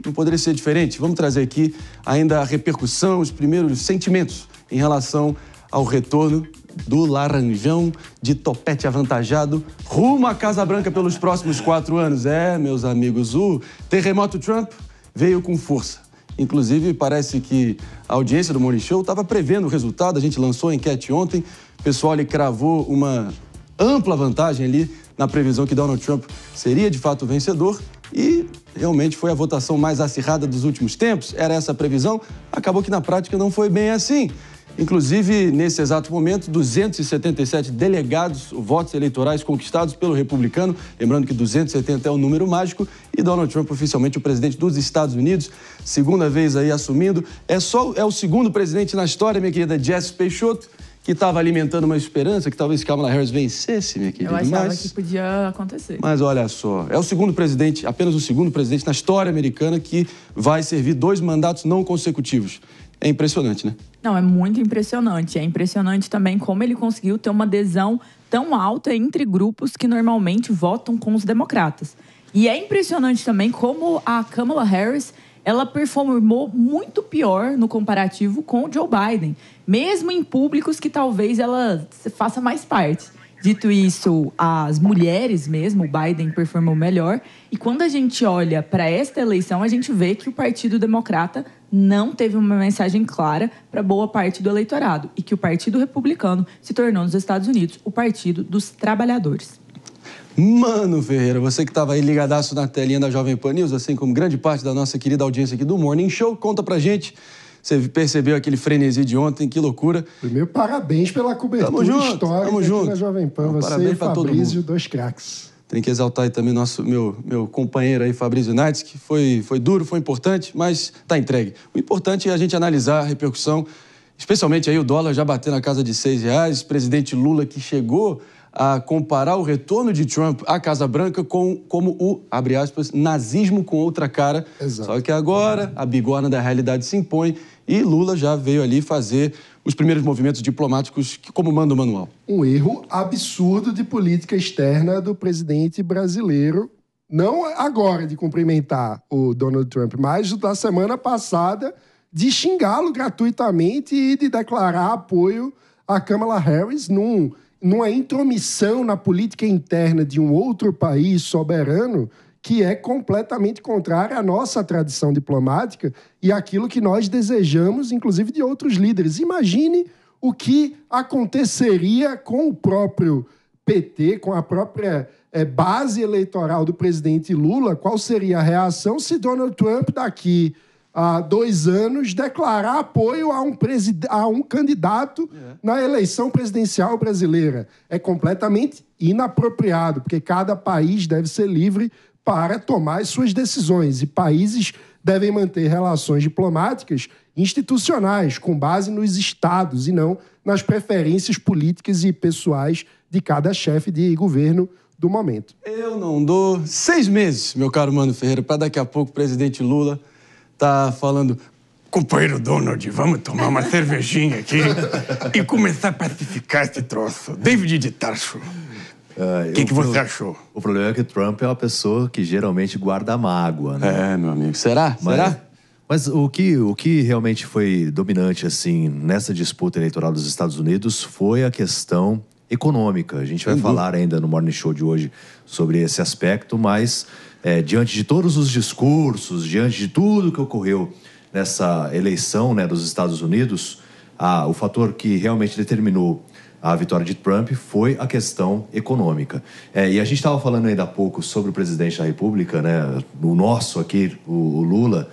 não poderia ser diferente. Vamos trazer aqui ainda a repercussão, os primeiros sentimentos em relação ao retorno do Laranjão de topete avantajado rumo à Casa Branca pelos próximos 4 anos. Meus amigos, o terremoto Trump veio com força. Inclusive, parece que a audiência do Morning Show estava prevendo o resultado. A gente lançou a enquete ontem. O pessoal ali cravou uma ampla vantagem ali na previsão que Donald Trump seria de fato o vencedor. E realmente foi a votação mais acirrada dos últimos tempos. Era essa a previsão. Acabou que na prática não foi bem assim. Inclusive, nesse exato momento, 277 delegados, votos eleitorais conquistados pelo republicano. Lembrando que 270 é o número mágico. E Donald Trump, oficialmente o presidente dos Estados Unidos, segunda vez aí assumindo. É o segundo presidente na história, minha querida Jess Peixoto, que estava alimentando uma esperança que talvez Kamala Harris vencesse, minha querida. Eu achava que podia acontecer. Mas olha só, é o segundo presidente, apenas o segundo presidente na história americana que vai servir 2 mandatos não consecutivos. É impressionante, né? Não, é muito impressionante. É impressionante também como ele conseguiu ter uma adesão tão alta entre grupos que normalmente votam com os democratas. E é impressionante também como a Kamala Harris, ela performou muito pior no comparativo com o Joe Biden, mesmo em públicos que talvez ela faça mais parte. Dito isso, as mulheres mesmo, o Biden performou melhor. E quando a gente olha para esta eleição, a gente vê que o Partido Democrata não teve uma mensagem clara para boa parte do eleitorado e que o Partido Republicano se tornou nos Estados Unidos o Partido dos Trabalhadores. Mano Ferreira, você que estava aí ligadaço na telinha da Jovem Pan News, assim como grande parte da nossa querida audiência aqui do Morning Show, conta pra gente. Você percebeu aquele frenesi de ontem, que loucura. Primeiro, parabéns pela cobertura histórica aqui na Jovem Pan. Você e Fabrício, 2 craques. Tem que exaltar aí também meu companheiro aí, Fabrício Nates, que foi duro, foi importante, mas tá entregue. O importante é a gente analisar a repercussão, especialmente aí o dólar já batendo na casa de R$6, presidente Lula que chegou a comparar o retorno de Trump à Casa Branca como o, abre aspas, nazismo com outra cara. Exato. Só que agora a bigorna da realidade se impõe e Lula já veio ali fazer os primeiros movimentos diplomáticos como manda o manual. Um erro absurdo de política externa do presidente brasileiro. Não agora de cumprimentar o Donald Trump, mas da semana passada de xingá-lo gratuitamente e de declarar apoio a Kamala Harris numa intromissão na política interna de um outro país soberano que é completamente contrária à nossa tradição diplomática e àquilo que nós desejamos, inclusive de outros líderes. Imagine o que aconteceria com o próprio PT, com a própria base eleitoral do presidente Lula, qual seria a reação se Donald Trump, daqui a 2 anos, declarar apoio a um candidato na eleição presidencial brasileira. É completamente inapropriado, porque cada país deve ser livre para tomar as suas decisões. E países devem manter relações diplomáticas institucionais, com base nos estados e não nas preferências políticas e pessoais de cada chefe de governo do momento. Eu não dou 6 meses, meu caro Mano Ferreira, para daqui a pouco o presidente Lula tá falando: companheiro Donald, vamos tomar uma cervejinha aqui e começar a pacificar esse troço. David de Tarso. O que você achou? O problema é que Trump é uma pessoa que geralmente guarda mágoa, né? Meu amigo. Será? Mas o que realmente foi dominante, assim, nessa disputa eleitoral dos Estados Unidos foi a questão econômica. A gente vai falar ainda no Morning Show de hoje sobre esse aspecto, mas diante de todos os discursos, diante de tudo que ocorreu nessa eleição, né, dos Estados Unidos, o fator que realmente determinou a vitória de Trump foi a questão econômica. E a gente estava falando ainda há pouco sobre o presidente da República, né? O nosso aqui, o Lula.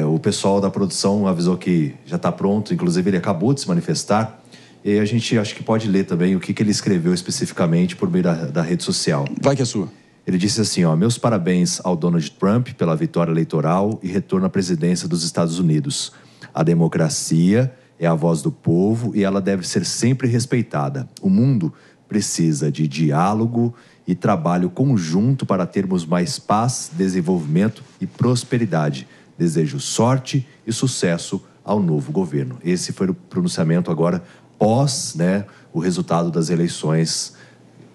O pessoal da produção avisou que já está pronto, inclusive ele acabou de se manifestar. E a gente acho que pode ler também o que ele escreveu especificamente por meio da rede social. Vai que é sua. Ele disse assim, meus parabéns ao Donald Trump pela vitória eleitoral e retorno à presidência dos Estados Unidos. A democracia é a voz do povo e ela deve ser sempre respeitada. O mundo precisa de diálogo e trabalho conjunto para termos mais paz, desenvolvimento e prosperidade. Desejo sorte e sucesso ao novo governo. Esse foi o pronunciamento agora pós, né, o resultado das eleições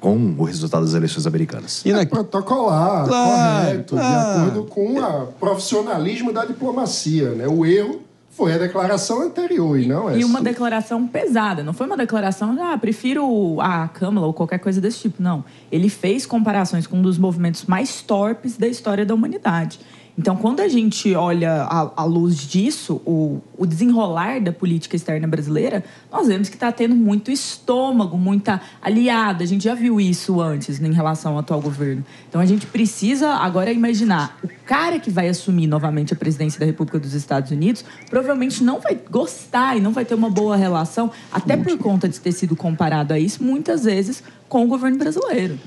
com o resultado das eleições americanas. E protocolar, Claro, correto, de acordo com o profissionalismo da diplomacia, né? O erro foi a declaração anterior e não essa. E uma declaração pesada. Não foi uma declaração de, prefiro a Câmara ou qualquer coisa desse tipo. Não. Ele fez comparações com um dos movimentos mais torpes da história da humanidade. Então, quando a gente olha à luz disso, o desenrolar da política externa brasileira, nós vemos que está tendo muito estômago, muita aliada. A gente já viu isso antes, em relação ao atual governo. Então, a gente precisa agora imaginar o cara que vai assumir novamente a presidência da República dos Estados Unidos provavelmente não vai gostar e não vai ter uma boa relação, até por conta de ter sido comparado a isso, muitas vezes, com o governo brasileiro.